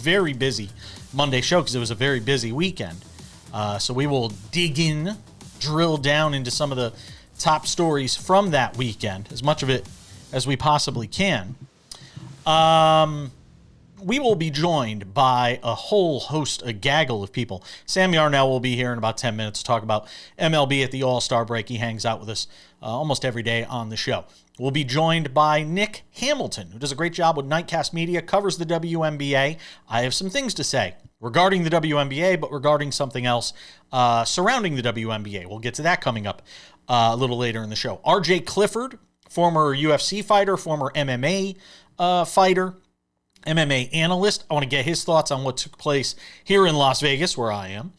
very busy Monday show because it was a very busy weekend. So we will drill down into some of the top stories from that weekend, as much of it as we possibly can. We will be joined by a whole host, a gaggle of people. Sam Yarnell will be here in about 10 minutes to talk about MLB at the All-Star break. He hangs out with us almost every day on the show. We'll be joined by Nick Hamilton, who does a great job with Nightcast Media, covers the WNBA. I have some things to say regarding the WNBA, but regarding something else surrounding the WNBA. We'll get to that coming up a little later in the show. RJ Clifford, former UFC fighter, former MMA fighter, MMA analyst. I want to get his thoughts on what took place here in Las Vegas, where I am.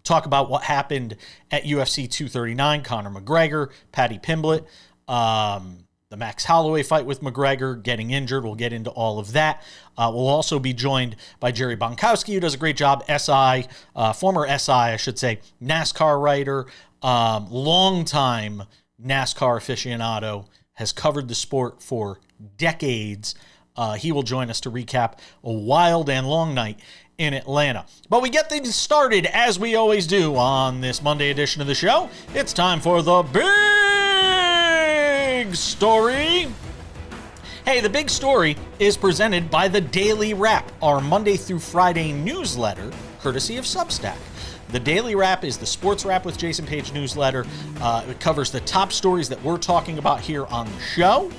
Talk about what happened at UFC 239, Conor McGregor, Paddy Pimblett, the Max Holloway fight with McGregor, getting injured. We'll get into all of that. We'll also be joined by Jerry Bonkowski, who does a great job, former SI, I should say, NASCAR writer, longtime NASCAR aficionado, has covered the sport for decades. He will join us to recap a wild and long night in Atlanta. But we get things started, as we always do on this Monday edition of the show. It's time for the big story. Hey, the big story is presented by the Daily Wrap, our Monday through Friday newsletter, courtesy of Substack. The Daily Wrap is the Sports Wrap with Jason Page newsletter. It covers the top stories that we're talking about here on the show.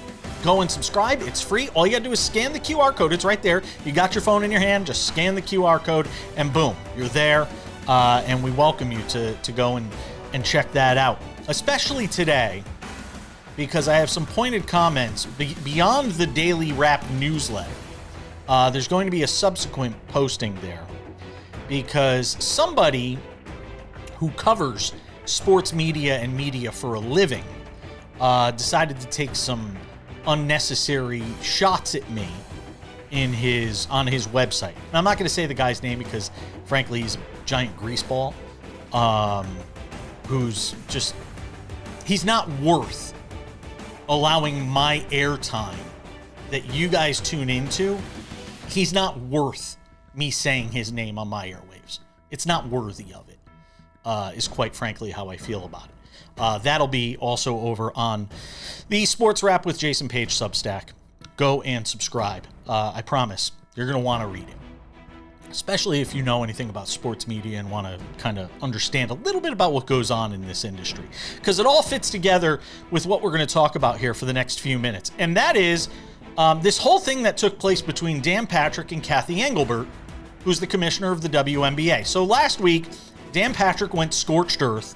Go and subscribe. It's free. All you got to do is scan the QR code. It's right there. You got your phone in your hand. Just scan the QR code, and boom, you're there. And we welcome you to go and check that out, especially today, because I have some pointed comments beyond the Daily Wrap newsletter. There's going to be a subsequent posting there because somebody who covers sports media and media for a living decided to take some unnecessary shots at me on his website. And I'm not going to say the guy's name because, frankly, he's a giant greaseball he's not worth allowing my airtime that you guys tune into. He's not worth me saying his name on my airwaves. It's not worthy of it, is quite frankly how I feel about it. That'll be also over on the Sports Wrap with Jason Page Substack. Go and subscribe. I promise you're going to want to read it, especially if you know anything about sports media and want to kind of understand a little bit about what goes on in this industry, because it all fits together with what we're going to talk about here for the next few minutes. And that is this whole thing that took place between Dan Patrick and Cathy Engelbert, who's the commissioner of the WNBA. So last week, Dan Patrick went scorched earth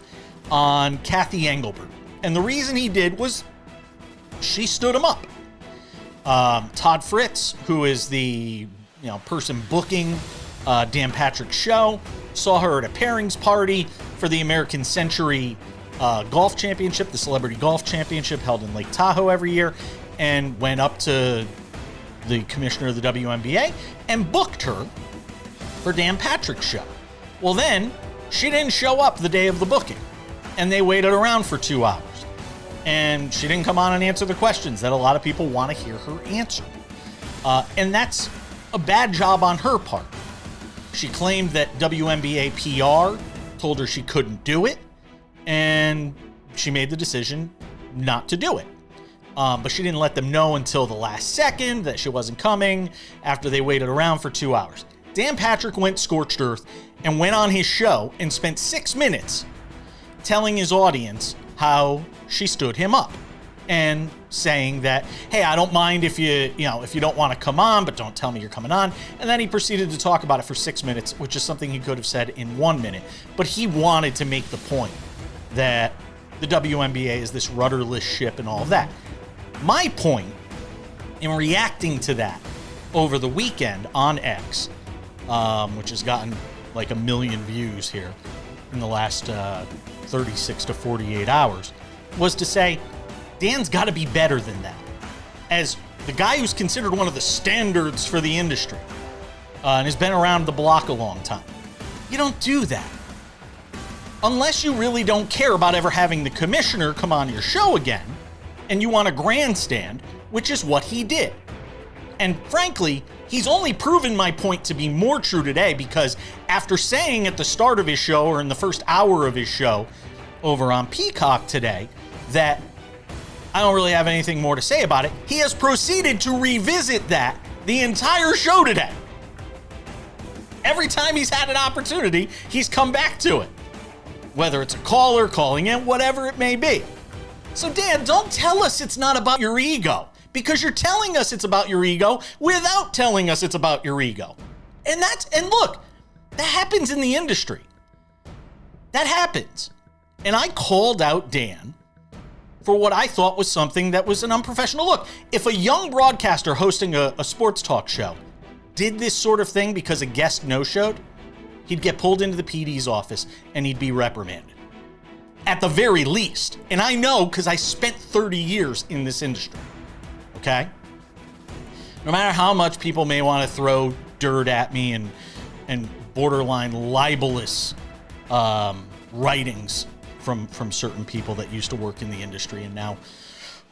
on Cathy Engelbert. And the reason he did was she stood him up. Todd Fritz, who is the person booking Dan Patrick's show, saw her at a pairings party for the American Century Golf Championship, the Celebrity Golf Championship held in Lake Tahoe every year, and went up to the commissioner of the WNBA and booked her for Dan Patrick's show. Well, then she didn't show up the day of the booking, and they waited around for 2 hours. And she didn't come on and answer the questions that a lot of people want to hear her answer. And that's a bad job on her part. She claimed that WNBA PR told her she couldn't do it, and she made the decision not to do it. But she didn't let them know until the last second that she wasn't coming after they waited around for 2 hours. Dan Patrick went scorched earth and went on his show and spent 6 minutes telling his audience how she stood him up and saying that, hey, I don't mind if you don't want to come on, but don't tell me you're coming on. And then he proceeded to talk about it for 6 minutes, which is something he could have said in 1 minute. But he wanted to make the point that the WNBA is this rudderless ship and all of that. My point in reacting to that over the weekend on X, which has gotten like 1 million views here in the last 36 to 48 hours, was to say, Dan's got to be better than that. As the guy who's considered one of the standards for the industry and has been around the block a long time, you don't do that. Unless you really don't care about ever having the commissioner come on your show again and you want a grandstand, which is what he did. And frankly, He's only proven my point to be more true today because after saying at the start of his show or in the first hour of his show over on Peacock today that I don't really have anything more to say about it, he has proceeded to revisit that the entire show today. Every time he's had an opportunity, he's come back to it. Whether it's a caller, calling in, whatever it may be. So Dan, don't tell us it's not about your ego. Because you're telling us it's about your ego without telling us it's about your ego. And look, that happens in the industry. That happens. And I called out Dan for what I thought was something that was an unprofessional look. If a young broadcaster hosting a sports talk show did this sort of thing because a guest no-showed, he'd get pulled into the PD's office and he'd be reprimanded. At the very least. And I know because I spent 30 years in this industry. Okay? No matter how much people may want to throw dirt at me and borderline libelous writings from certain people that used to work in the industry and now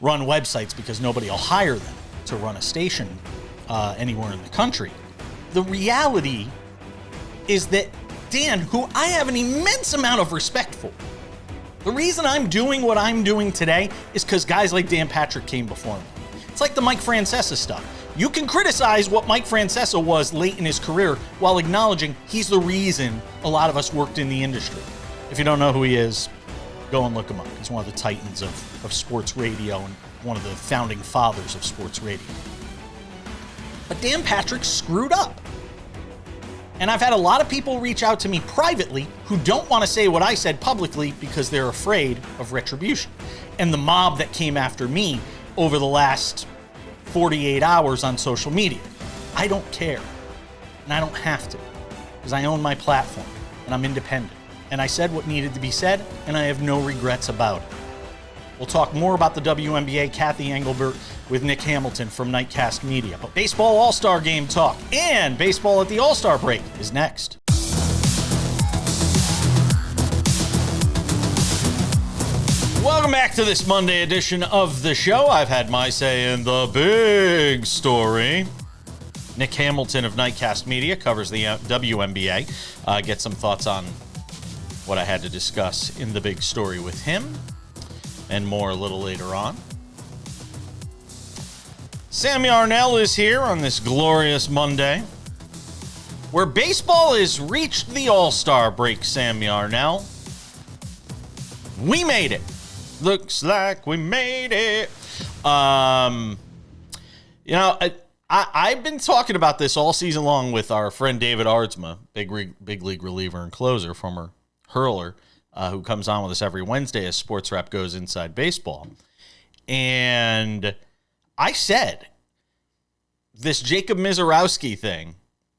run websites because nobody will hire them to run a station anywhere in the country. The reality is that Dan, who I have an immense amount of respect for, the reason I'm doing what I'm doing today is because guys like Dan Patrick came before me. It's like the Mike Francesa stuff. You can criticize what Mike Francesa was late in his career while acknowledging he's the reason a lot of us worked in the industry. If you don't know who he is, go and look him up. He's one of the titans of sports radio and one of the founding fathers of sports radio. But Dan Patrick screwed up. And I've had a lot of people reach out to me privately who don't want to say what I said publicly because they're afraid of retribution. And the mob that came after me over the last 48 hours on social media. I don't care. And I don't have to. Because I own my platform. And I'm independent. And I said what needed to be said. And I have no regrets about it. We'll talk more about the WNBA Cathy Engelbert with Nick Hamilton from Nightcast Media. But baseball All-Star Game talk and baseball at the All-Star break is next. Welcome back to this Monday edition of the show. I've had my say in the big story. Nick Hamilton of Nightcast Media covers the WNBA. Get some thoughts on what I had to discuss in the big story with him and more a little later on. Sam Yarnell is here on this glorious Monday, where baseball has reached the All-Star break, Sam Yarnell. We made it. Looks like we made it. I've been talking about this all season long with our friend David Aardsma, big league reliever and closer, former hurler, who comes on with us every Wednesday as SportsWrap goes inside baseball. And I said, this Jacob Misiorowski thing,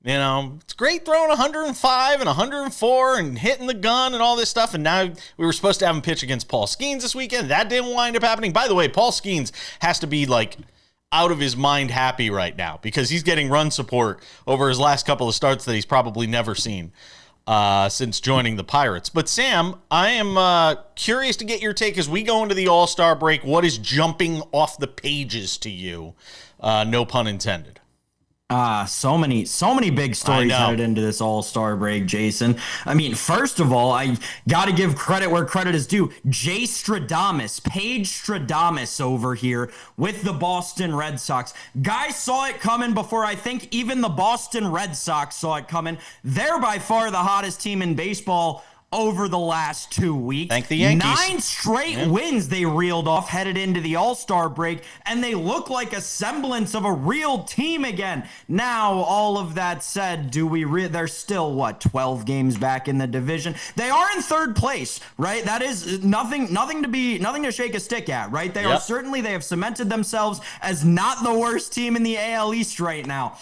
it's great throwing 105 and 104 and hitting the gun and all this stuff. And now we were supposed to have him pitch against Paul Skenes this weekend. That didn't wind up happening. By the way, Paul Skenes has to be like out of his mind happy right now because he's getting run support over his last couple of starts that he's probably never seen since joining the Pirates. But Sam, I am curious to get your take as we go into the All-Star break. What is jumping off the pages to you? No pun intended. So many big stories headed into this All-Star break, Jason. I mean, first of all, I got to give credit where credit is due. Paige Stradamus over here with the Boston Red Sox. Guys saw it coming before I think even the Boston Red Sox saw it coming. They're by far the hottest team in baseball over the last 2 weeks. Thank the Yankees. 9 straight wins they reeled off headed into the All-Star break, and they look like a semblance of a real team again. Now, all of that said, they're still, 12 games back in the division? They are in third place, right? That is nothing to shake a stick at, right? They have cemented themselves as not the worst team in the AL East right now.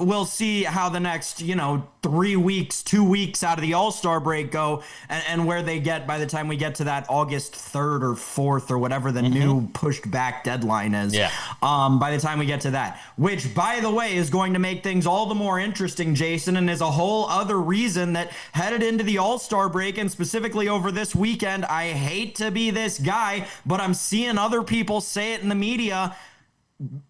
We'll see how the next, 2 weeks out of the All-Star break go and where they get by the time we get to that August 3rd or 4th or whatever the new pushed back deadline is. By the time we get to that, which by the way is going to make things all the more interesting, Jason, and is a whole other reason that headed into the All-Star break and specifically over this weekend, I hate to be this guy, but I'm seeing other people say it in the media.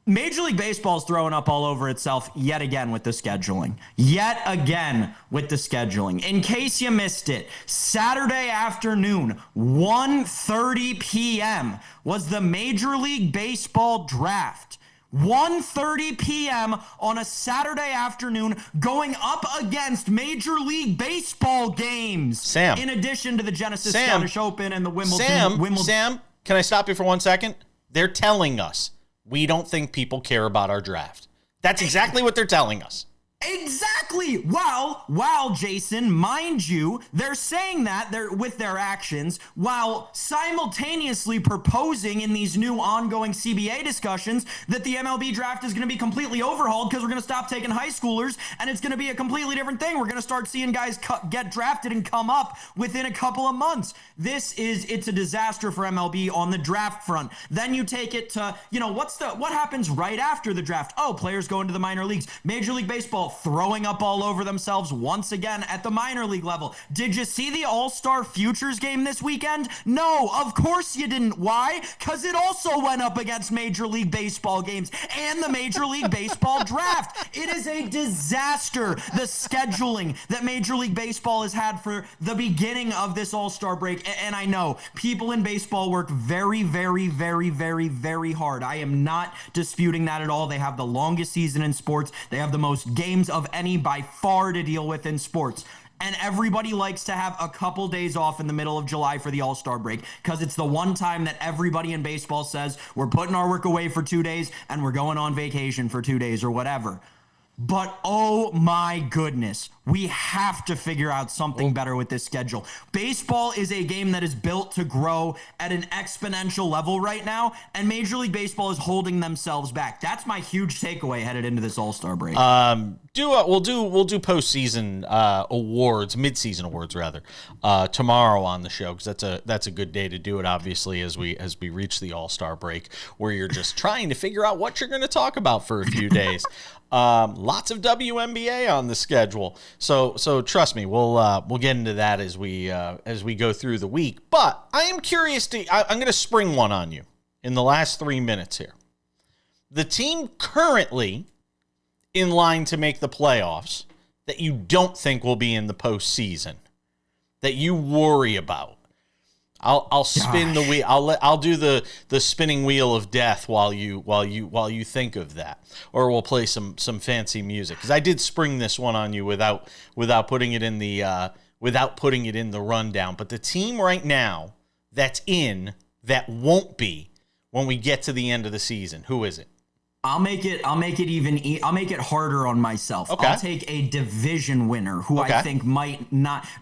Major League Baseball is throwing up all over itself yet again with the scheduling. Yet again with the scheduling. In case you missed it, Saturday afternoon, 1:30 p.m. was the Major League Baseball draft. 1:30 p.m. on a Saturday afternoon, going up against Major League Baseball games. Sam. In addition to the Genesis Scottish Open and the Wimbledon. Sam, can I stop you for 1 second? They're telling us we don't think people care about our draft. That's exactly what they're telling us. Exactly. Wow, Jason, mind you, they're saying that with their actions while simultaneously proposing in these new ongoing CBA discussions that the MLB draft is going to be completely overhauled because we're going to stop taking high schoolers and it's going to be a completely different thing. We're going to start seeing guys get drafted and come up within a couple of months. It's a disaster for MLB on the draft front. Then you take it to, what happens right after the draft? Oh, players go into the minor leagues. Major League Baseball throwing up all over themselves once again at the minor league level. Did you see the All-Star Futures game this weekend? No, of course you didn't. Why? Because it also went up against Major League Baseball games and the Major League Baseball draft. It is a disaster, the scheduling that Major League Baseball has had for the beginning of this All-Star break. And I know people in baseball work very, very, very, very, very hard. I am not disputing that at all. They have the longest season in sports. They have the most games of any by far to deal with in sports. And everybody likes to have a couple days off in the middle of July for the All-Star break because it's the one time that everybody in baseball says we're putting our work away for 2 days and we're going on vacation for 2 days or whatever. But oh my goodness, we have to figure out something better with this schedule. Baseball is a game that is built to grow at an exponential level right now, and Major League Baseball is holding themselves back. That's my huge takeaway headed into this All-Star break. We'll do postseason awards, midseason awards rather, tomorrow on the show because that's a good day to do it. Obviously, as we reach the All-Star break, where you're just trying to figure out what you're going to talk about for a few days. Lots of WNBA on the schedule, so trust me, we'll get into that as we go through the week. But I am curious I'm going to spring one on you in the last 3 minutes here. The team currently in line to make the playoffs that you don't think will be in the postseason, that you worry about. I'll spin the wheel. I'll do the spinning wheel of death while you think of that, or we'll play some fancy music because I did spring this one on you without putting it in the rundown. But the team right now that's in that won't be when we get to the end of the season. Who is it? I'll make it harder on myself. Okay. I'll take a division winner who I think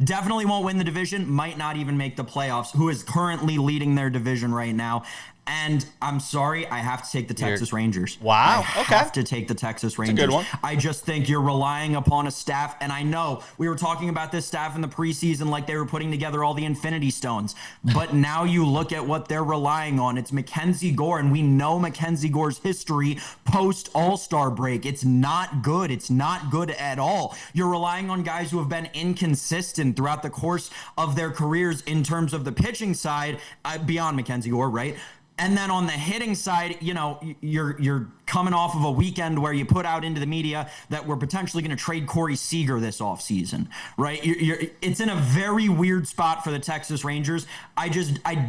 definitely won't win the division, might not even make the playoffs, who is currently leading their division right now. And I'm sorry, I have to take the Texas Rangers. Wow. I have to take the Texas Rangers. That's a good one. I just think you're relying upon a staff, and I know we were talking about this staff in the preseason like they were putting together all the Infinity Stones. But now you look at what they're relying on. It's Mackenzie Gore, and we know Mackenzie Gore's history post All-Star break. It's not good. It's not good at all. You're relying on guys who have been inconsistent throughout the course of their careers in terms of the pitching side, beyond Mackenzie Gore, right? And then on the hitting side, you're coming off of a weekend where you put out into the media that we're potentially going to trade Corey Seager this offseason, right? It's in a very weird spot for the Texas Rangers. I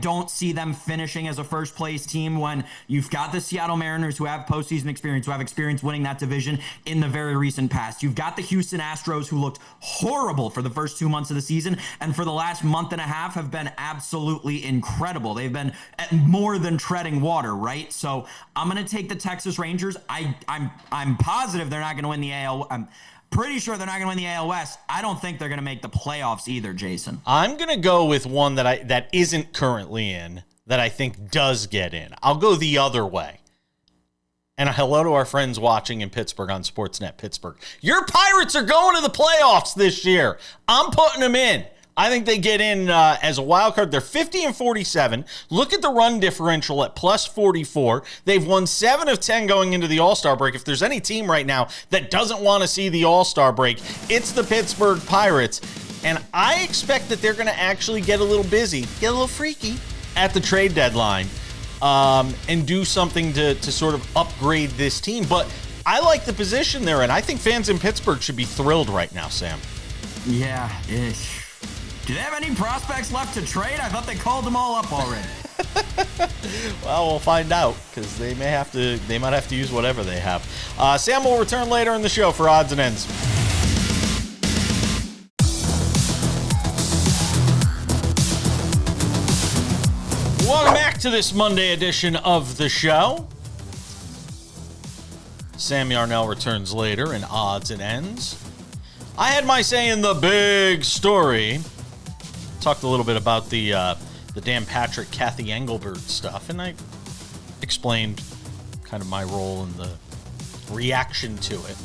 don't see them finishing as a first place team when you've got the Seattle Mariners who have postseason experience, who have experience winning that division in the very recent past. You've got the Houston Astros who looked horrible for the first 2 months of the season, and for the last month and a half have been absolutely incredible. They've been more than treading water, right? So I'm going to take the Texas Rangers. I'm positive they're not going to win the AL. I'm pretty sure they're not going to win the AL West. I don't think they're going to make the playoffs either, Jason. I'm going to go with one that isn't currently in that I think does get in. I'll go the other way. And hello to our friends watching in Pittsburgh on Sportsnet Pittsburgh. Your Pirates are going to the playoffs this year. I'm putting them in. I think they get in as a wild card. They're 50-47. Look at the run differential at plus 44. They've won 7 of 10 going into the All-Star break. If there's any team right now that doesn't want to see the All-Star break, it's the Pittsburgh Pirates. And I expect that they're going to actually get a little busy, get a little freaky at the trade deadline. and do something to sort of upgrade this team. But I like the position they're in. I think fans in Pittsburgh should be thrilled right now, Sam. Yeah. Do they have any prospects left to trade? I thought they called them all up already. Well, we'll find out, because they might have to use whatever they have. Sam will return later in the show for Odds and Ends. Welcome back to this Monday edition of the show. Sam Yarnell returns later in Odds and Ends. I had my say in the big story. Talked a little bit about the Dan Patrick, Cathy Engelbert stuff, and I explained kind of my role in the reaction to it.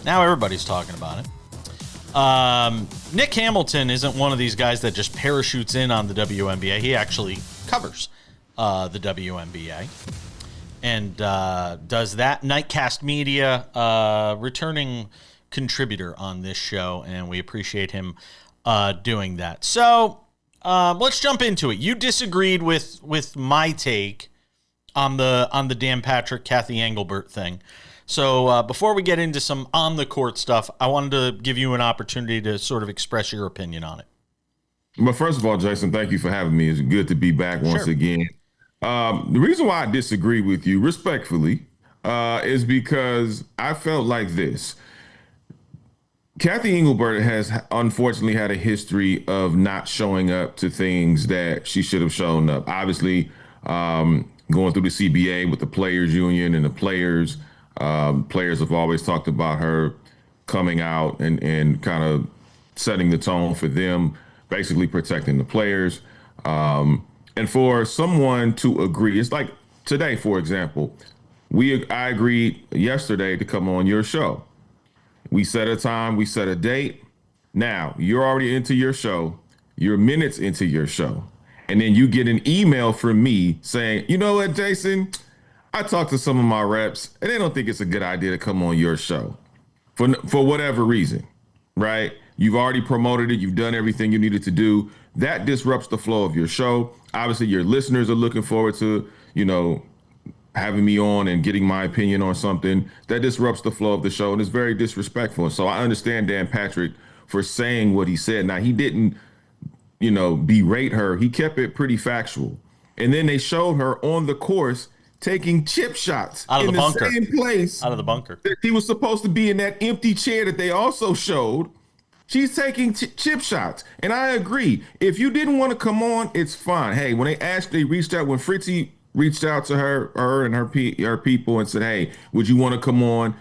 Now everybody's talking about it. Nick Hamilton isn't one of these guys that just parachutes in on the WNBA. He actually covers the WNBA and does that. Nightcast Media, returning contributor on this show, and we appreciate him doing that. So let's jump into it. You disagreed with my take on the Dan Patrick, Cathy Engelbert thing. So before we get into some on-the-court stuff, I wanted to give you an opportunity to sort of express your opinion on it. Well, first of all, Jason, thank you for having me. It's good to be back once again. The reason why I disagree with you, respectfully, is because I felt like this. Cathy Engelbert has unfortunately had a history of not showing up to things that she should have shown up. Obviously, going through the CBA with the players union and the players have always talked about her coming out and kind of setting the tone for them, basically protecting the players. And for someone to agree, it's like today, for example, I agreed yesterday to come on your show. We set a time, we set a date. Now, you're already into your show. You're minutes into your show. And then you get an email from me saying, you know what, Jason? I talked to some of my reps, and they don't think it's a good idea to come on your show for whatever reason, right? You've already promoted it. You've done everything you needed to do. That disrupts the flow of your show. Obviously, your listeners are looking forward to, having me on and getting my opinion on something. That disrupts the flow of the show, and it's very disrespectful. So I understand Dan Patrick for saying what he said. Now, he didn't, berate her. He kept it pretty factual. And then they showed her on the course taking chip shots out of in the bunker. Same place out of the bunker. That he was supposed to be in that empty chair that they also showed. She's taking chip shots. And I agree. If you didn't want to come on, it's fine. Hey, when they reached out, when Fritzy reached out to her and her people and said, hey, would you want to come on?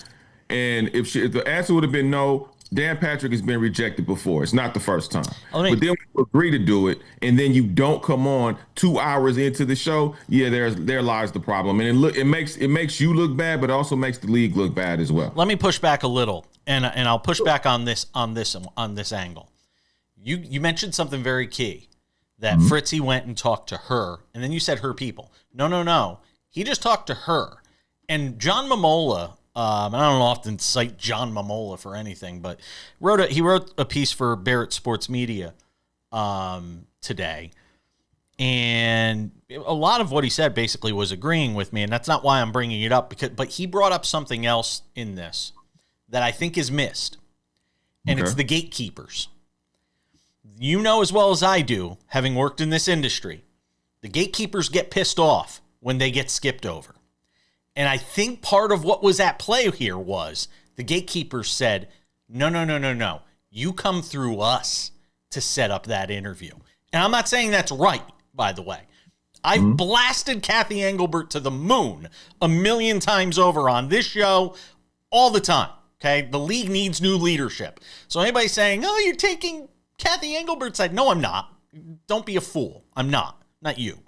And if the answer would have been no, Dan Patrick has been rejected before. It's not the first time. But then when you agree to do it, and then you don't come on 2 hours into the show, there lies the problem. And it makes you look bad, but it also makes the league look bad as well. Let me push back a little, and I'll push back on this angle. You mentioned something very key, that Fritzy went and talked to her, and then you said her people. No. He just talked to her. And John Momola, I don't often cite John Momola for anything, but he wrote a piece for Barrett Sports Media today. And a lot of what he said basically was agreeing with me, and that's not why I'm bringing it up. But he brought up something else in this that I think is missed, and it's the gatekeepers. You know as well as I do, having worked in this industry, the gatekeepers get pissed off when they get skipped over. And I think part of what was at play here was the gatekeepers said, no. You come through us to set up that interview. And I'm not saying that's right, by the way. I've blasted Cathy Engelbert to the moon 1,000,000 times over on this show all the time. Okay? The league needs new leadership. So anybody saying, oh, you're taking Cathy Engelbert's side. No, I'm not. Don't be a fool. I'm not. Not you.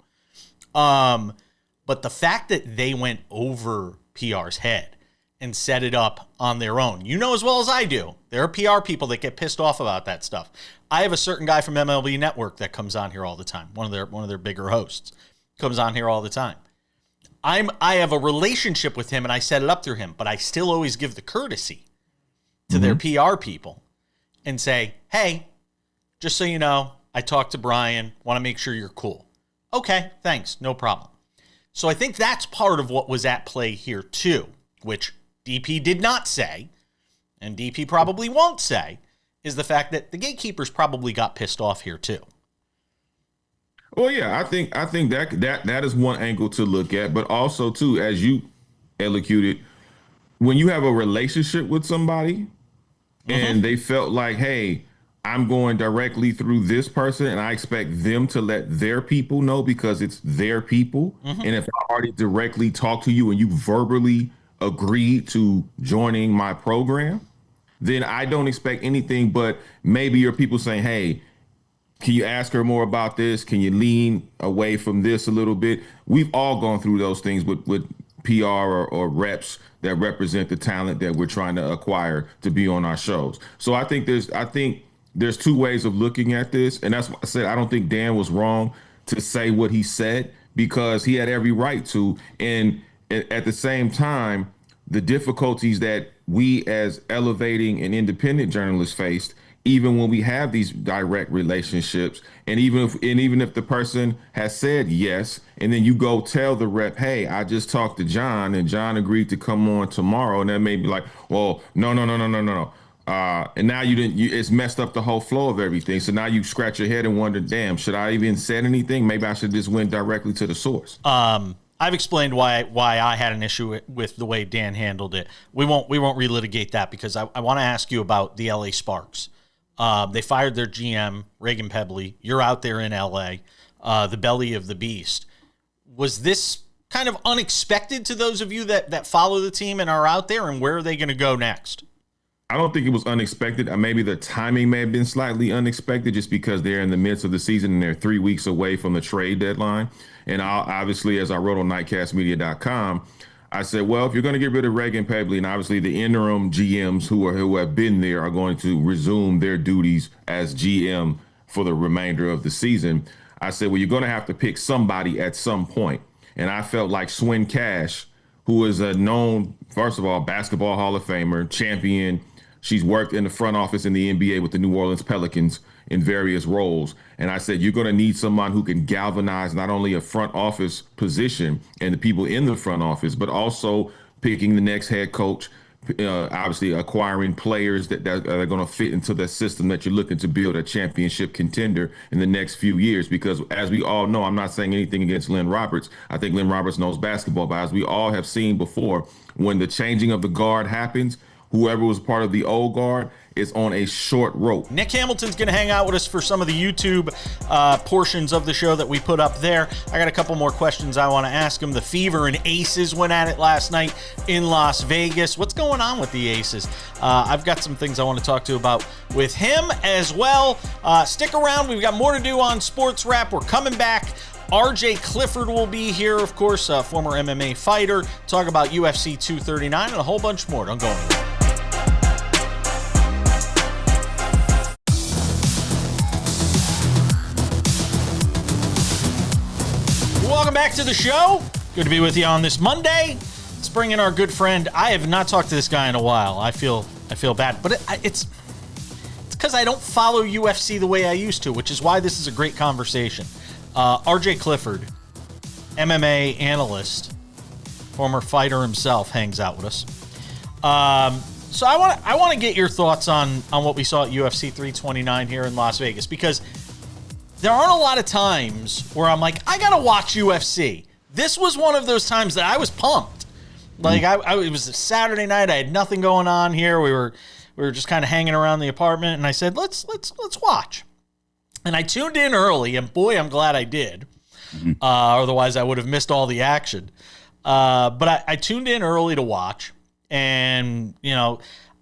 But the fact that they went over PR's head and set it up on their own, you know as well as I do, there are PR people that get pissed off about that stuff. I have a certain guy from MLB Network that comes on here all the time. One of their bigger hosts comes on here all the time. I have a relationship with him and I set it up through him, but I still always give the courtesy to their PR people and say, hey, just so you know, I talked to Brian, want to make sure you're cool. Okay, thanks, no problem. So I think that's part of what was at play here too, which DP did not say, and DP probably won't say, is the fact that the gatekeepers probably got pissed off here too. Well, yeah, I think that is one angle to look at, but also too, as you elocuted, when you have a relationship with somebody and they felt like, hey, I'm going directly through this person and I expect them to let their people know because it's their people. And if I already directly talk to you and you verbally agreed to joining my program, then I don't expect anything but maybe your people saying, hey, can you ask her more about this? Can you lean away from this a little bit? We've all gone through those things with PR or reps that represent the talent that we're trying to acquire to be on our shows. So I think there's two ways of looking at this. And that's why I said I don't think Dan was wrong to say what he said because he had every right to. And at the same time, the difficulties that we as elevating and independent journalists faced, even when we have these direct relationships, and even if the person has said yes, and then you go tell the rep, hey, I just talked to John and John agreed to come on tomorrow, and that may be like, well, no. And now it's messed up the whole flow of everything. So now you scratch your head and wonder, damn, should I even said anything? Maybe I should just went directly to the source. I've explained why I had an issue with the way Dan handled it. We won't relitigate that because I want to ask you about the LA Sparks. They fired their GM, Reagan Pebley. You're out there in LA, the belly of the beast. Was this kind of unexpected to those of you that follow the team and are out there, and where are they going to go next? I don't think it was unexpected. Maybe the timing may have been slightly unexpected just because they're in the midst of the season and they're 3 weeks away from the trade deadline. And obviously, as I wrote on nightcastmedia.com, I said, well, if you're going to get rid of Reagan Pebley, and obviously the interim GMs who have been there are going to resume their duties as GM for the remainder of the season, I said, well, you're going to have to pick somebody at some point. And I felt like Swin Cash, who is a known, first of all, basketball Hall of Famer, champion. She's worked in the front office in the NBA with the New Orleans Pelicans in various roles. And I said, you're going to need someone who can galvanize not only a front office position and the people in the front office, but also picking the next head coach, obviously acquiring players that are going to fit into the system that you're looking to build a championship contender in the next few years. Because as we all know, I'm not saying anything against Lynn Roberts. I think Lynn Roberts knows basketball, but as we all have seen before, when the changing of the guard happens, whoever was part of the old guard is on a short rope. Nick Hamilton's going to hang out with us for some of the YouTube portions of the show that we put up there. I got a couple more questions I want to ask him. The Fever and Aces went at it last night in Las Vegas. What's going on with the Aces? I've got some things I want to talk to about with him as well. Stick around. We've got more to do on Sports Wrap. We're coming back. RJ Clifford will be here, of course, former MMA fighter. Talk about UFC 239 and a whole bunch more. Don't go anywhere. Welcome back to the show. Good to be with you on this Monday. Let's bring in our good friend. I have not talked to this guy in a while. I feel bad, but it's because I don't follow UFC the way I used to, which is why this is a great conversation. RJ Clifford, MMA analyst, former fighter himself, hangs out with us. So I want to get your thoughts on what we saw at UFC 329 here in Las Vegas, because there aren't a lot of times where I'm like, I gotta watch UFC. This was one of those times that I was pumped. Like it was a Saturday night. I had nothing going on here. We were just kind of hanging around the apartment, and I said, let's watch. And I tuned in early, and boy, I'm glad I did. Otherwise, I would have missed all the action. But I tuned in early to watch, and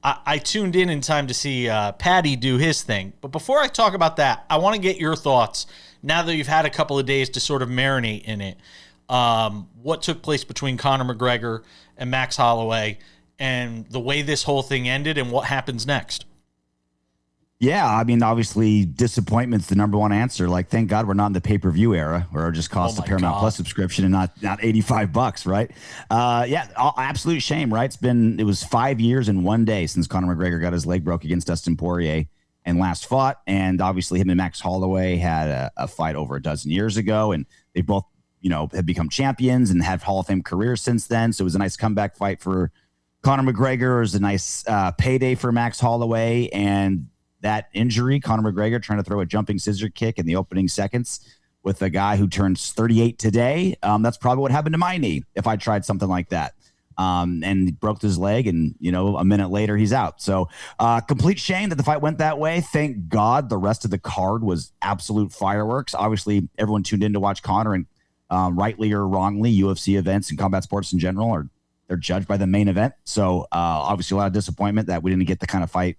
I tuned in time to see Patty do his thing. But before I talk about that, I want to get your thoughts, now that you've had a couple of days to sort of marinate in it, what took place between Conor McGregor and Max Holloway, and the way this whole thing ended and what happens next. Yeah, I mean, obviously, disappointment's the number one answer. Like, thank God we're not in the pay-per-view era where it just costs a Paramount Plus subscription and not $85, right? Absolute shame, right? It was 5 years and 1 day since Conor McGregor got his leg broke against Dustin Poirier and last fought. And obviously, him and Max Holloway had a fight over a dozen years ago, and they both have become champions and have Hall of Fame careers since then. So it was a nice comeback fight for Conor McGregor. It was a nice payday for Max Holloway. And that injury, Conor McGregor trying to throw a jumping scissor kick in the opening seconds with a guy who turns 38 today. That's probably what happened to my knee if I tried something like that. And he broke his leg, and a minute later he's out. So complete shame that the fight went that way. Thank God the rest of the card was absolute fireworks. Obviously, everyone tuned in to watch Conor, and rightly or wrongly, UFC events and combat sports in general they're judged by the main event. So obviously a lot of disappointment that we didn't get the kind of fight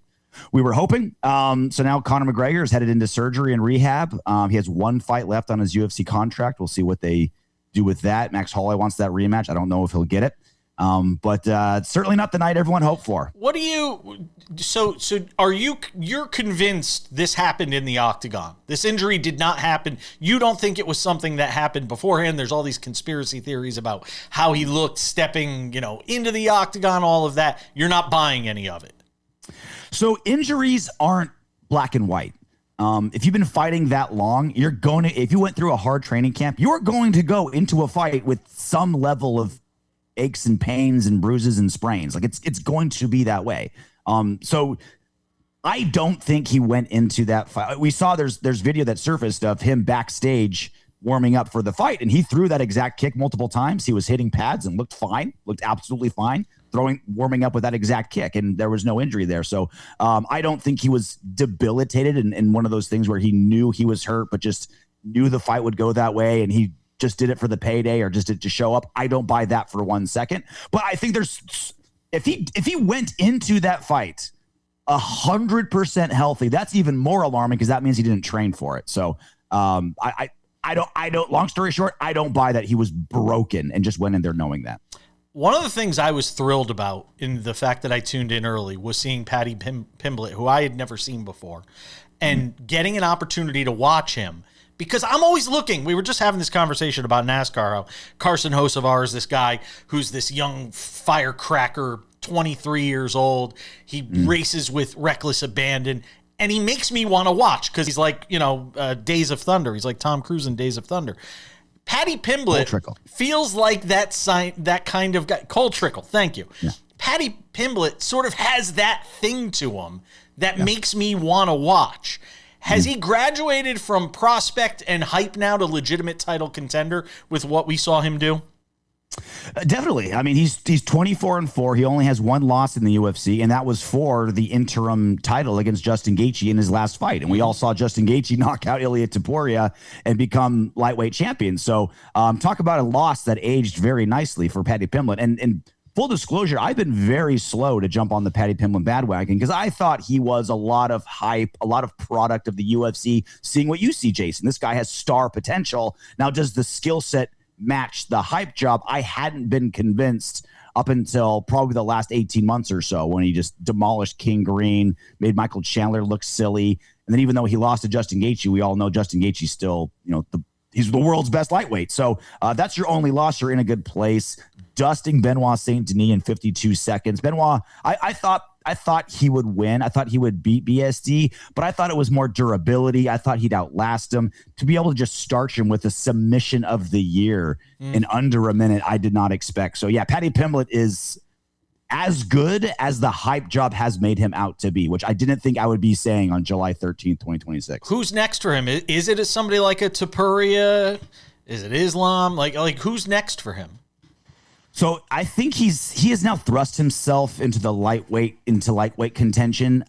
we were hoping. So now Conor McGregor is headed into surgery and rehab. He has one fight left on his UFC contract. We'll see what they do with that. Max Holloway wants that rematch. I don't know if he'll get it. But certainly not the night everyone hoped for. What do you, so are you're convinced this happened in the octagon? This injury did not happen. You don't think it was something that happened beforehand? There's all these conspiracy theories about how he looked stepping, into the octagon, all of that. You're not buying any of it. So injuries aren't black and white. If you've been fighting that long, if you went through a hard training camp, you're going to go into a fight with some level of aches and pains and bruises and sprains. Like it's going to be that way. So I don't think he went into that fight. We saw there's video that surfaced of him backstage warming up for the fight, and he threw that exact kick multiple times. He was hitting pads and looked absolutely fine, warming up with that exact kick, and there was no injury there. So I don't think he was debilitated in one of those things where he knew he was hurt, but just knew the fight would go that way, and he just did it for the payday or just did it to show up. I don't buy that for 1 second. But I think if he went into that fight 100% healthy, that's even more alarming because that means he didn't train for it. So I don't. Long story short, I don't buy that he was broken and just went in there knowing that. One of the things I was thrilled about in the fact that I tuned in early was seeing Paddy Pimblett, who I had never seen before, and getting an opportunity to watch him. Because I'm always looking. We were just having this conversation about NASCAR. How Carson Hocevar is this guy who's this young firecracker, 23 years old. He races with reckless abandon. And he makes me want to watch because he's like, Days of Thunder. He's like Tom Cruise in Days of Thunder. Paddy Pimblett feels like that kind of guy. Cole Trickle, thank you. Yeah. Paddy Pimblett sort of has that thing to him that makes me want to watch. Has he graduated from prospect and hype now to legitimate title contender with what we saw him do? Definitely. I mean, he's 24-4. He only has one loss in the UFC, and that was for the interim title against Justin Gaethje in his last fight. And we all saw Justin Gaethje knock out Ilia Topuria and become lightweight champion. So talk about a loss that aged very nicely for Paddy Pimblett. And full disclosure, I've been very slow to jump on the Paddy Pimblett bandwagon because I thought he was a lot of hype, a lot of product of the UFC, seeing what you see, Jason. This guy has star potential. Now, does the skill set match the hype job? I hadn't been convinced up until probably the last 18 months or so when he just demolished King Green, made Michael Chandler look silly. And then even though he lost to Justin Gaethje, we all know Justin Gaethje's still, he's the world's best lightweight. So that's your only loss. You're in a good place. Dusting Benoit Saint Denis in 52 seconds. Benoit, I thought he would win. I thought he would beat BSD, but I thought it was more durability. I thought he'd outlast him. To be able to just starch him with a submission of the year in under a minute, I did not expect. So yeah, Paddy Pimblett is as good as the hype job has made him out to be, which I didn't think I would be saying on July 13th, 2026. Who's next for him? Is it somebody like a Topuria? Is it Islam? Like who's next for him? So I think he has now thrust himself into lightweight contention.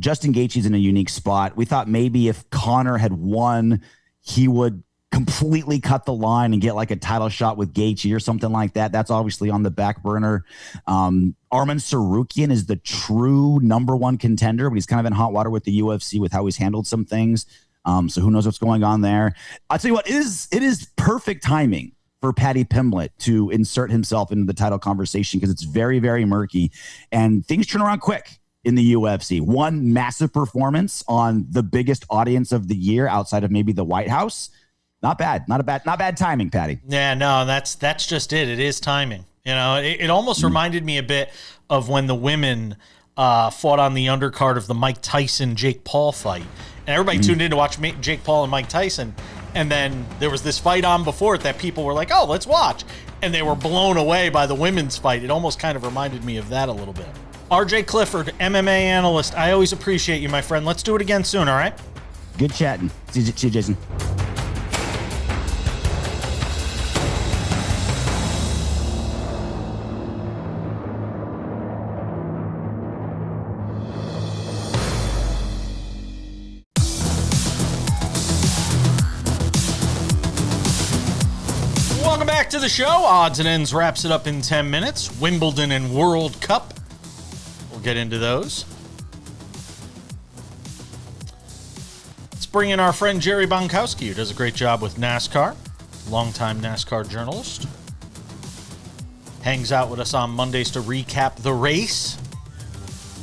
Justin Gaethje's in a unique spot. We thought maybe if Conor had won, he would completely cut the line and get like a title shot with Gaethje or something like that. That's obviously on the back burner. Arman Tsarukyan is the true number one contender, but he's kind of in hot water with the UFC with how he's handled some things. So who knows what's going on there. I'll tell you what, it is perfect timing for Paddy Pimblett to insert himself into the title conversation because it's very, very murky and things turn around quick in the UFC. One massive performance on the biggest audience of the year outside of maybe the White House. Not bad timing, Paddy. Yeah, no, that's just it. It is timing. It almost reminded me a bit of when the women fought on the undercard of the Mike Tyson Jake Paul fight, and everybody tuned in to watch Jake Paul and Mike Tyson. And then there was this fight on before it that people were like, oh, let's watch. And they were blown away by the women's fight. It almost kind of reminded me of that a little bit. RJ Clifford, MMA analyst. I always appreciate you, my friend. Let's do it again soon, all right? Good chatting. See you, Jason. Welcome back to the show. Odds and Ends wraps it up in 10 minutes. Wimbledon and World Cup. We'll get into those. Let's bring in our friend Jerry Bonkowski, who does a great job with NASCAR. Longtime NASCAR journalist. Hangs out with us on Mondays to recap the race.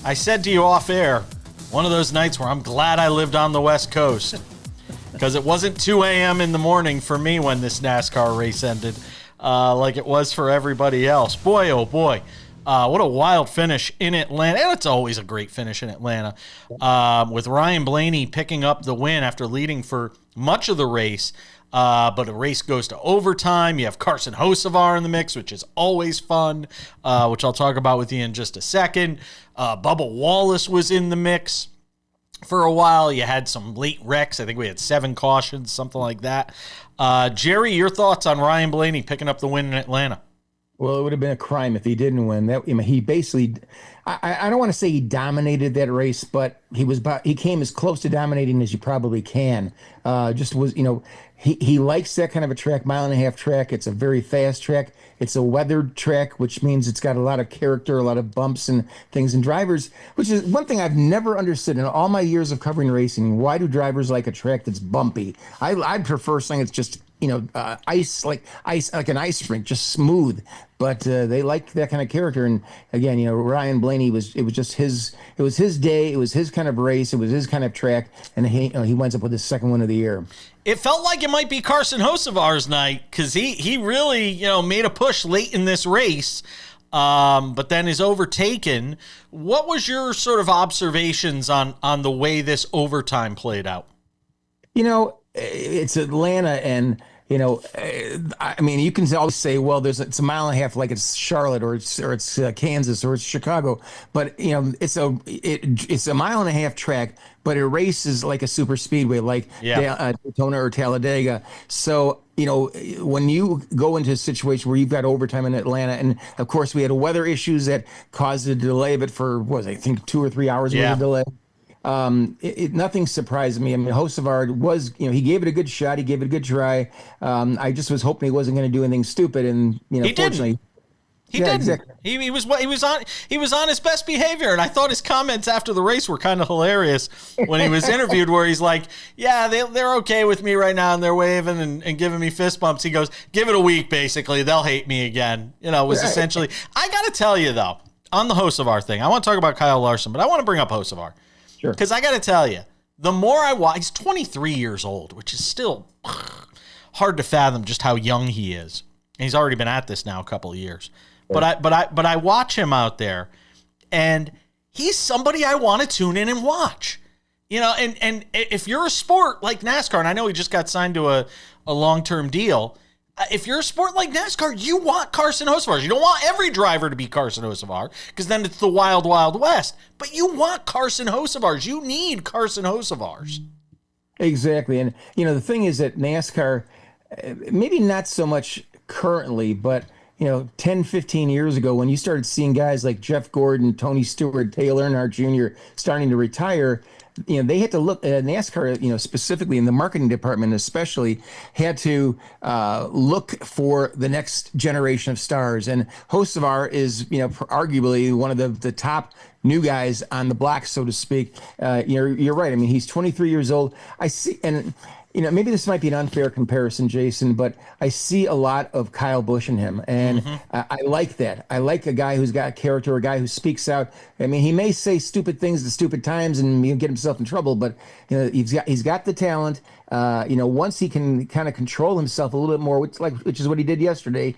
I said to you off air, one of those nights where I'm glad I lived on the West Coast. Because it wasn't 2 a.m. in the morning for me when this NASCAR race ended, like it was for everybody else. Boy, oh boy, what a wild finish in Atlanta. And it's always a great finish in Atlanta, with Ryan Blaney picking up the win after leading for much of the race. But the race goes to overtime. You have Carson Hocevar in the mix, which is always fun, which I'll talk about with you in just a second. Bubba Wallace was in the mix. For a while, you had some late wrecks. I think we had 7 cautions, something like that. Jerry, your thoughts on Ryan Blaney picking up the win in Atlanta? Well, it would have been a crime if he didn't win. That he basically, I don't want to say he dominated that race, but he came as close to dominating as you probably can. Just was, he likes that kind of a track, 1.5 mile track. It's a very fast track. It's a weathered track, which means it's got a lot of character, a lot of bumps and things. And drivers, which is one thing I've never understood in all my years of covering racing. Why do drivers like a track that's bumpy? I'd prefer something that's just ice, like an ice rink, just smooth. But they like that kind of character. And again, Ryan Blaney it was his day. It was his kind of race. It was his kind of track. And he winds up with his second win of the year. It felt like it might be Carson Hocevar's night because he really, made a push late in this race, but then is overtaken. What was your sort of observations on the way this overtime played out? It's Atlanta, and I mean, you can always say, well, it's 1.5 miles, like it's Charlotte or it's Kansas or it's Chicago, but it's a 1.5 mile track, but it races like a super speedway, like Daytona or Talladega. So when you go into a situation where you've got overtime in Atlanta, and of course we had weather issues that caused a delay of it for I think 2 or 3 hours worth of delay. Nothing surprised me. I mean, Hocevar was, he gave it a good shot. He gave it a good try. I just was hoping he wasn't going to do anything stupid. And, fortunately, he didn't. Exactly. He was on his best behavior. And I thought his comments after the race were kind of hilarious when he was interviewed, where he's like, yeah, they're okay with me right now. And they're waving and giving me fist bumps. He goes, give it a week, basically. They'll hate me again. Was essentially, I got to tell you though, on the Hocevar thing, I want to talk about Kyle Larson, but I want to bring up Hocevar. Sure. Because I got to tell you, the more I watch, he's 23 years old, which is still hard to fathom just how young he is. And he's already been at this now a couple of years. Yeah. But I watch him out there, and he's somebody I want to tune in and watch. And if you're a sport like NASCAR, and I know he just got signed to a long-term deal, if you're a sport like NASCAR, you want Carson Hocevar. You don't want every driver to be Carson Hocevar because then it's the wild, wild west. But you want Carson Hocevars. You need Carson Hocevars. Exactly. And, the thing is that NASCAR, maybe not so much currently, but, 10, 15 years ago, when you started seeing guys like Jeff Gordon, Tony Stewart, Dale Earnhardt Jr. starting to retire, they had to look at NASCAR, specifically in the marketing department, especially had to look for the next generation of stars. And Hocevar is, arguably one of the top new guys on the block, so to speak. You're right. I mean, he's 23 years old. I see, and maybe this might be an unfair comparison, Jason, but I see a lot of Kyle Busch in him, and I like that. I like a guy who's got character, a guy who speaks out. I mean, he may say stupid things at stupid times and get himself in trouble, but he's got the talent. once he can kind of control himself a little bit more, which is what he did yesterday,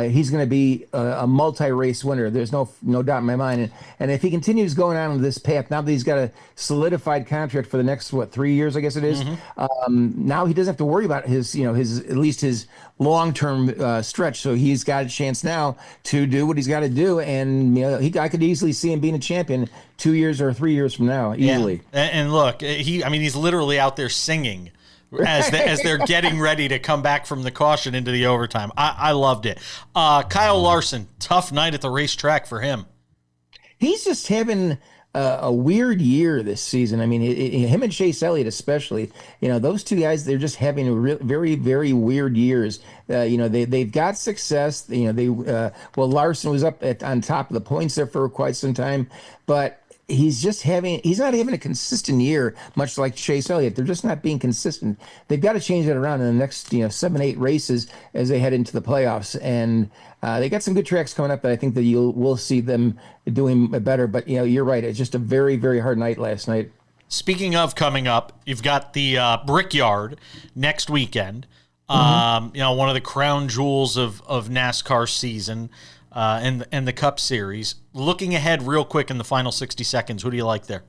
he's going to be a multi-race winner. There's no doubt in my mind. And if he continues going on this path, now that he's got a solidified contract for the next 3 years, I guess it is. Now he doesn't have to worry about his at least his long-term stretch. So he's got a chance now to do what he's got to do, and I could easily see him being a champion 2 years or 3 years from now, easily. Yeah. And look, he's literally out there singing as they're getting ready to come back from the caution into the overtime. I loved it. Kyle Larson, tough night at the racetrack for him. He's just having a weird year this season. I mean, him and Chase Elliott especially, those two guys, they're just having very, very weird years. They've got success. Larson was up on top of the points there for quite some time, but he's not having a consistent year, much like Chase Elliott. They're just not being consistent. They've got to change that around in the next 7-8 races as they head into the playoffs. And they got some good tracks coming up that I think that we'll see them doing better. But you're right. It's just a very, very hard night last night. Speaking of coming up, you've got the Brickyard next weekend. One of the crown jewels of NASCAR season. And the Cup Series. Looking ahead real quick in the final 60 seconds, who do you like there?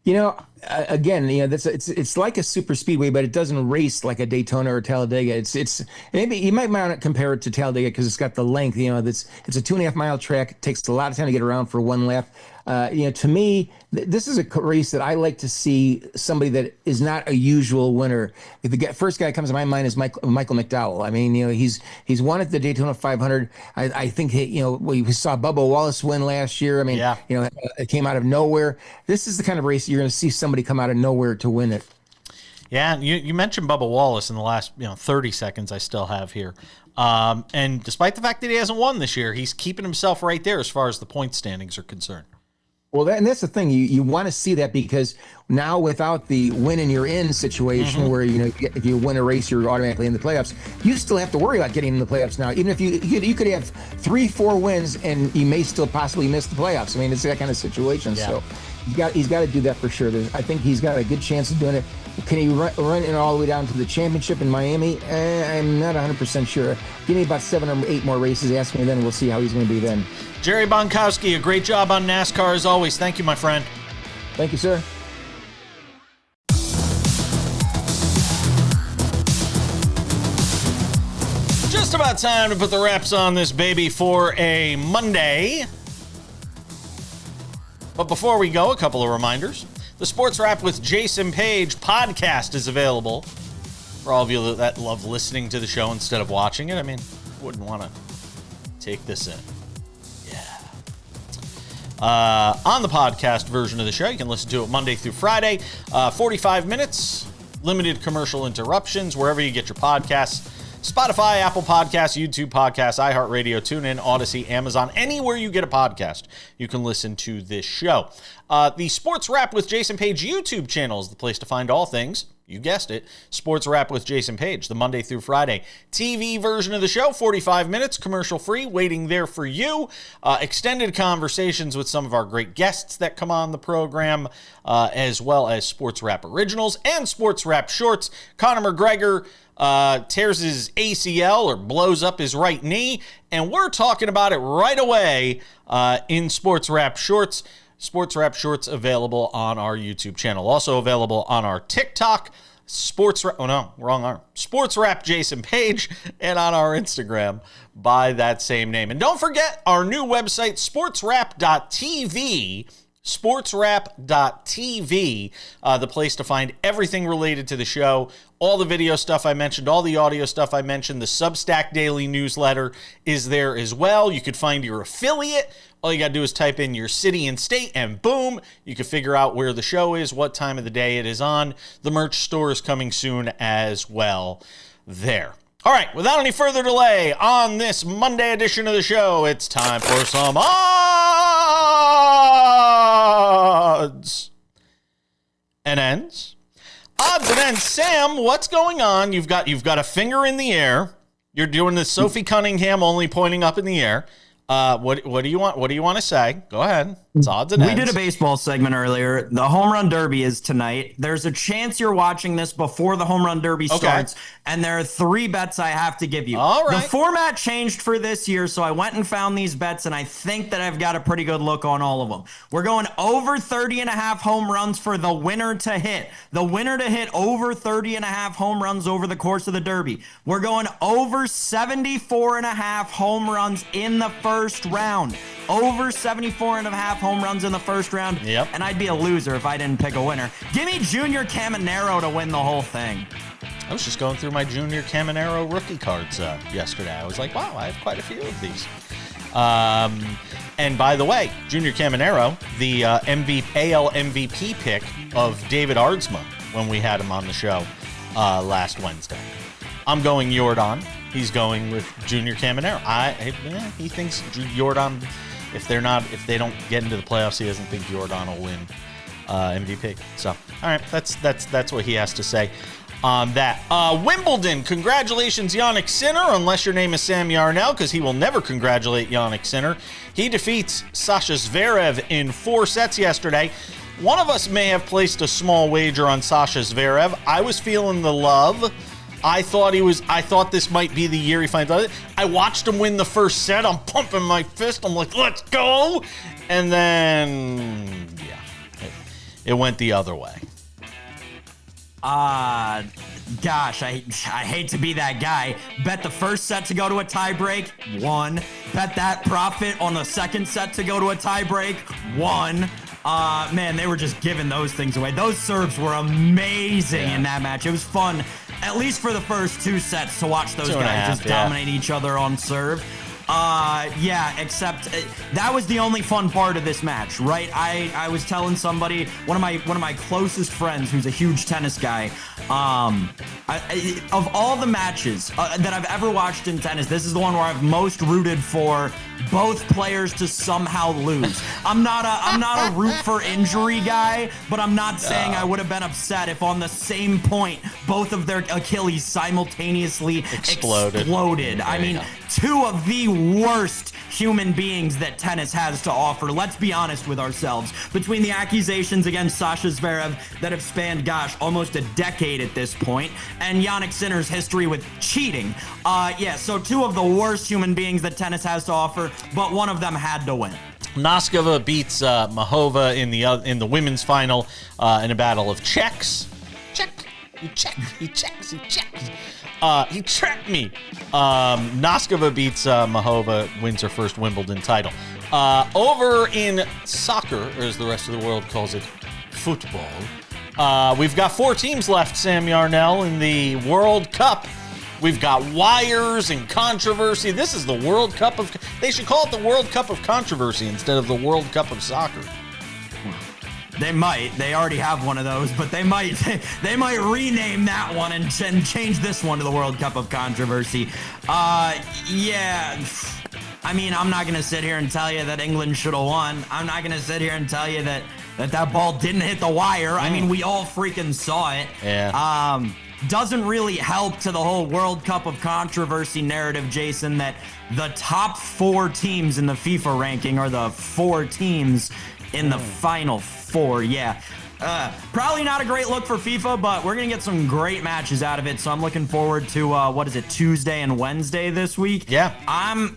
Again, it's like a super speedway, but it doesn't race like a Daytona or Talladega. It's maybe you might want to compare it to Talladega because it's got the length. It's a 2.5 mile track. It takes a lot of time to get around for one lap. To me, this is a race that I like to see somebody that is not a usual winner. The first guy that comes to my mind is Michael McDowell. I mean, he's won at the Daytona 500. I think we saw Bubba Wallace win last year. I mean, it came out of nowhere. This is the kind of race you're going to see somebody come out of nowhere to win it. Yeah, you mentioned Bubba Wallace in the last 30 seconds I still have here. And despite the fact that he hasn't won this year, he's keeping himself right there as far as the point standings are concerned. Well, that's the thing. You want to see that because now without the win and you're in situation where, if you win a race, you're automatically in the playoffs. You still have to worry about getting in the playoffs now. Even if you could have 3-4 wins and you may still possibly miss the playoffs. I mean, it's that kind of situation. Yeah. So he's got to do that for sure. I think he's got a good chance of doing it. Can he run it all the way down to the championship in Miami? I'm not 100% sure. Give me about 7 or 8 more races. Ask me then. We'll see how he's going to be then. Jerry Bonkowski, a great job on NASCAR as always. Thank you, my friend. Thank you, sir. Just about time to put the wraps on this baby for a Monday. But before we go, a couple of reminders. The Sports Wrap with Jason Page podcast is available for all of you that love listening to the show instead of watching it. I mean, wouldn't want to take this in. On the podcast version of the show, you can listen to it Monday through Friday, 45 minutes, limited commercial interruptions, wherever you get your podcasts. Spotify, Apple Podcasts, YouTube Podcasts, iHeartRadio, TuneIn, Odyssey, Amazon, anywhere you get a podcast, you can listen to this show. The Sports Wrap with Jason Page YouTube channel is the place to find all things, you guessed it, Sports Wrap with Jason Page, the Monday through Friday TV version of the show, 45 minutes, commercial-free, waiting there for you. Extended conversations with some of our great guests that come on the program, as well as Sports Wrap Originals and Sports Wrap Shorts. Conor McGregor tears his ACL or blows up his right knee, and we're talking about it right away in Sports Wrap Shorts. Sports Wrap Shorts available on our YouTube channel. Also available on our TikTok, Sports Wrap Jason Page, and on our Instagram by that same name. And don't forget our new website, sportswrap.tv. sportswrap.tv, the place to find everything related to the show, all the video stuff I mentioned, all the audio stuff I mentioned. The Substack daily newsletter is there as well. You could find your affiliate. All you got to do is type in your city and state, and boom, you can figure out where the show is, what time of the day it is on. The merch store is coming soon as well there. All right, without any further delay, on this Monday edition of the show, it's time for some odds and ends. Odds and ends. Sam, what's going on? You've got a finger in the air. You're doing the Sophie Cunningham, only pointing up in the air. What do you want? What do you want to say? Go ahead. It's odds and We ends. did a baseball segment earlier. The home run derby is tonight. There's a chance you're watching this before the home run derby starts, and there are 3 bets I have to give you. All right. The format changed for this year, so I went and found these bets, and I think that I've got a pretty good look on all of them. We're going over 30.5 home runs for the winner to hit. The winner to hit over 30.5 home runs over the course of the derby. We're going over 74.5 home runs in the first round. Over 74.5 home runs in the first round. Yep. And I'd be a loser if I didn't pick a winner. Give me Junior Caminero to win the whole thing. I was just going through my Junior Caminero rookie cards yesterday. I was like, wow, I have quite a few of these. And by the way, Junior Caminero, the AL MVP pick of David Ardsma when we had him on the show last Wednesday. I'm going Yordan. He's going with Junior Caminero. He thinks Yordan, if they don't get into the playoffs, he doesn't think Yordan will win MVP. So, all right, that's what he has to say on that. Wimbledon, congratulations, Jannik Sinner, unless your name is Sam Yarnell, because he will never congratulate Jannik Sinner. He defeats Sasha Zverev in 4 sets yesterday. One of us may have placed a small wager on Sasha Zverev. I was feeling the love. I thought this might be the year he finds out. I watched him win the first set. I'm pumping my fist. I'm like, let's go. And then, it went the other way. Gosh, I hate to be that guy. Bet the first set to go to a tiebreak, won. Bet that profit on the second set to go to a tiebreak, won. Man, they were just giving those things away. Those serves were amazing in that match. It was fun, at least for the first 2 sets, to watch those guys just dominate each other on serve. Except that was the only fun part of this match, right? I was telling somebody, one of my closest friends who's a huge tennis guy, of all the matches that I've ever watched in tennis, this is the one where I've most rooted for both players to somehow lose. I'm not a root for injury guy, but I'm not saying I would have been upset if on the same point both of their Achilles simultaneously exploded. I mean, 2 of the worst human beings that tennis has to offer. Let's be honest with ourselves. Between the accusations against Sasha Zverev that have spanned, almost a decade at this point, and Jannik Sinner's history with cheating. So 2 of the worst human beings that tennis has to offer, but one of them had to win. Noskova beats Mahova in the women's final in a battle of checks. He checks. He trapped me. Noskova beats Mahova, wins her first Wimbledon title. Over in soccer, or as the rest of the world calls it, football, we've got 4 teams left, Sam Yarnell, in the World Cup. We've got wires and controversy. This is the World Cup of... They should call it the World Cup of Controversy instead of the World Cup of Soccer. They might. They already have one of those, but they might rename that one and change this one to the World Cup of Controversy. I mean, I'm not going to sit here and tell you that England should have won. I'm not going to sit here and tell you that ball didn't hit the wire. I mean, we all freaking saw it. Yeah. Doesn't really help to the whole World Cup of Controversy narrative, Jason, that the top 4 teams in the FIFA ranking are the 4 teams in the final 4. Probably not a great look for FIFA, but we're going to get some great matches out of it. So I'm looking forward to, Tuesday and Wednesday this week? Yeah. I'm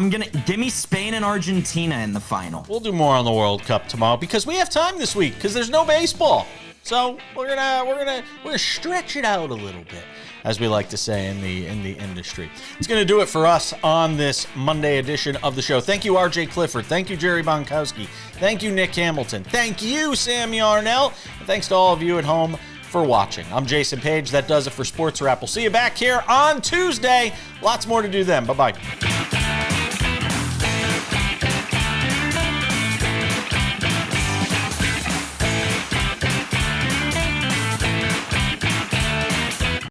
going to give me Spain and Argentina in the final. We'll do more on the World Cup tomorrow because we have time this week because there's no baseball. So we're gonna stretch it out a little bit, as we like to say in the industry. It's gonna do it for us on this Monday edition of the show. Thank you, RJ Clifford. Thank you, Jerry Bonkowski. Thank you, Nick Hamilton. Thank you, Sam Yarnell. And thanks to all of you at home for watching. I'm Jason Page. That does it for Sports Wrap. We'll see you back here on Tuesday. Lots more to do then. Bye-bye.